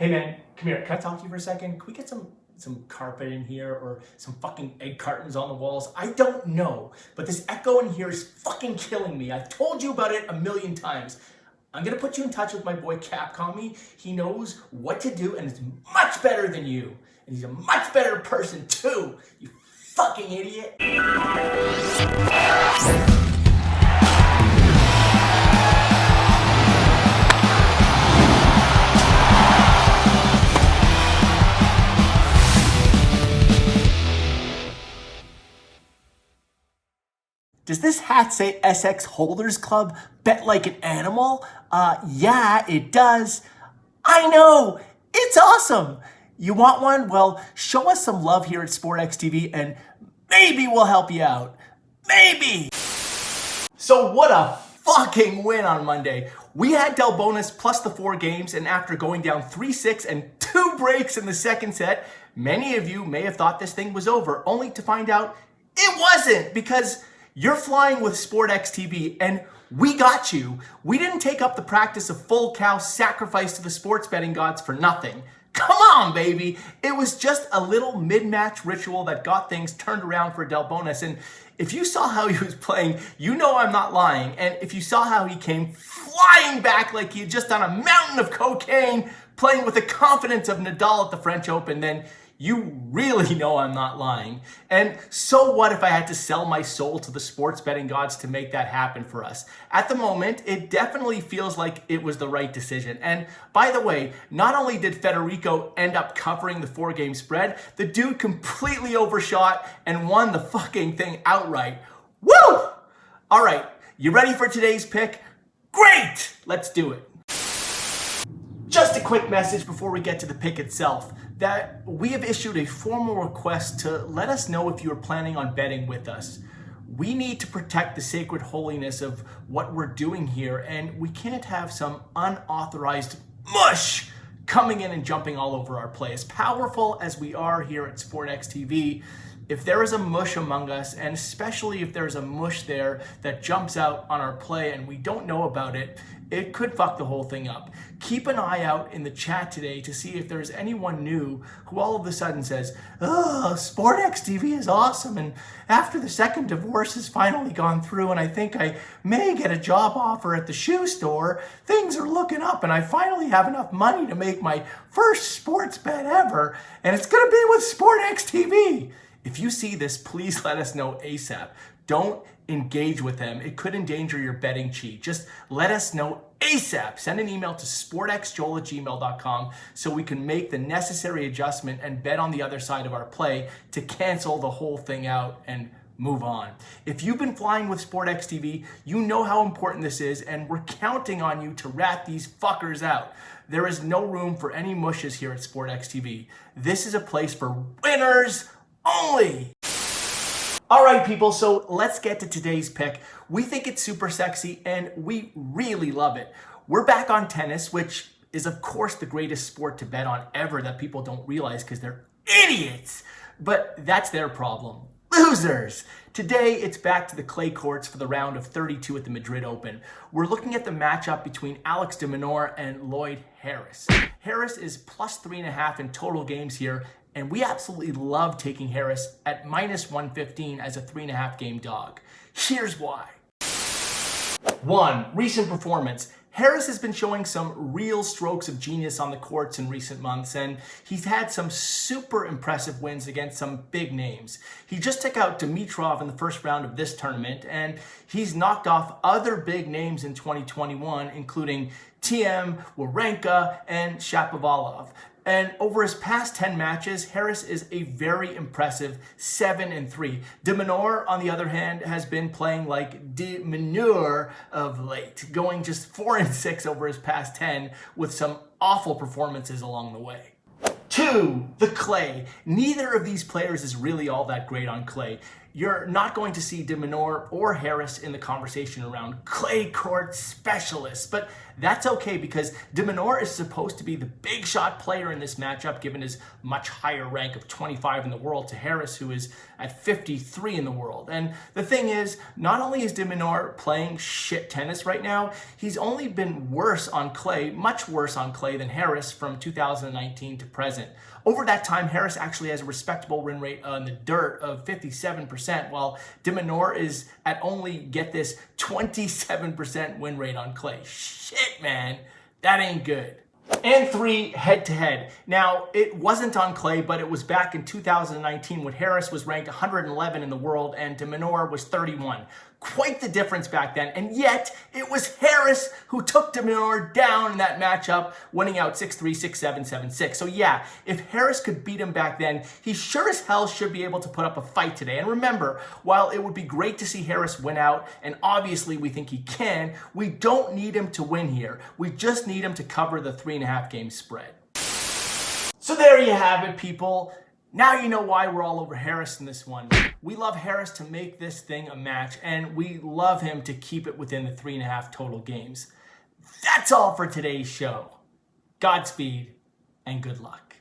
Hey man, come here. Can I talk to you for a second? Can we get some carpet in here or some fucking egg cartons on the walls? I don't know, but this echo in here is fucking killing me. I've told you about it a million times. I'm gonna put you in touch with my boy Capcom. He knows what to do and is much better than you. And he's a much better person too, you fucking idiot. Does this hat say SX Holders Club? Bet like an animal? Yeah, it does. I know, it's awesome. You want one? Well, show us some love here at SportX TV and maybe we'll help you out. Maybe. So what a fucking win on Monday. We had Del Bonus plus the 4 games, and after going down 3-6 and 2 breaks in the second set, many of you may have thought this thing was over, only to find out it wasn't, because you're flying with SportX TV, and we got you. We didn't take up the practice of full cow sacrifice to the sports betting gods for nothing. Come on, baby. It was just a little mid-match ritual that got things turned around for Del Bonus. And if you saw how he was playing, you know I'm not lying. And if you saw how he came flying back like he had just done a mountain of cocaine, playing with the confidence of Nadal at the French Open, then you really know I'm not lying. And so what if I had to sell my soul to the sports betting gods to make that happen for us? At the moment, it definitely feels like it was the right decision. And by the way, not only did Federico end up covering the 4-game spread, the dude completely overshot and won the fucking thing outright. Woo! All right, you ready for today's pick? Great! Let's do it. Just a quick message before we get to the pick itself, that we have issued a formal request to let us know if you are planning on betting with us. We need to protect the sacred holiness of what we're doing here, and we can't have some unauthorized mush coming in and jumping all over our play. As powerful as we are here at SportX TV, if there is a mush among us, and especially if there's a mush there that jumps out on our play and we don't know about it, it could fuck the whole thing up. Keep an eye out in the chat today to see if there's anyone new who all of a sudden says, "Oh, SportX TV is awesome, and after the second divorce has finally gone through and I think I may get a job offer at the shoe store, things are looking up and I finally have enough money to make my first sports bet ever, and it's gonna be with SportX TV." If you see this, please let us know ASAP. Don't engage with them. It could endanger your betting cheat. Just let us know ASAP. Send an email to sportxjoel@gmail.com so we can make the necessary adjustment and bet on the other side of our play to cancel the whole thing out and move on. If you've been flying with SportX TV, you know how important this is, and we're counting on you to rat these fuckers out. There is no room for any mushes here at SportX TV. This is a place for winners only. All right, people, so let's get to today's pick. We think it's super sexy and we really love it. We're back on tennis, which is of course the greatest sport to bet on ever that people don't realize because they're idiots. But that's their problem. Losers! Today, it's back to the clay courts for the round of 32 at the Madrid Open. We're looking at the matchup between Alex de Minaur and Lloyd Harris. Harris is plus 3.5 in total games here, and we absolutely love taking Harris at minus 115 as a 3.5 game dog. Here's why. 1. Recent performance. Harris has been showing some real strokes of genius on the courts in recent months, and he's had some super impressive wins against some big names. He just took out Dimitrov in the first round of this tournament, and he's knocked off other big names in 2021, including Thiem, Wawrinka, and Shapovalov. And over his past 10 matches, Harris is a very impressive 7-3. De Minaur, on the other hand, has been playing like de Minaur of late, going just 4-6 over his past 10 with some awful performances along the way. 2. The clay. Neither of these players is really all that great on clay. you're not going to see Minaur or Harris in the conversation around clay court specialists, but that's okay because Minaur is supposed to be the big shot player in this matchup, given his much higher rank of 25 in the world to Harris, who is at 53 in the world. And the thing is, not only is Minaur playing shit tennis right now, he's only been worse on clay, much worse on clay than Harris from 2019 to present. Over that time, Harris actually has a respectable win rate on the dirt of 57%, while Minaur is at only, get this, 27% win rate on clay. Shit, man, that ain't good. And 3, head-to-head. Now, it wasn't on clay, but it was back in 2019 when Harris was ranked 111 in the world and Minaur was 31. Quite the difference back then, and yet it was Harris who took Minaur down in that matchup, winning out 6-3, 6-7, 7-6. So yeah, if Harris could beat him back then, he sure as hell should be able to put up a fight today. And remember, while it would be great to see Harris win out, and obviously we think he can, we don't need him to win here. We just need him to cover the 3.5 game spread. So there you have it, people. Now you know why we're all over Harris in this one. We love Harris to make this thing a match, and we love him to keep it within the 3.5 total games. That's all for today's show. Godspeed, and good luck.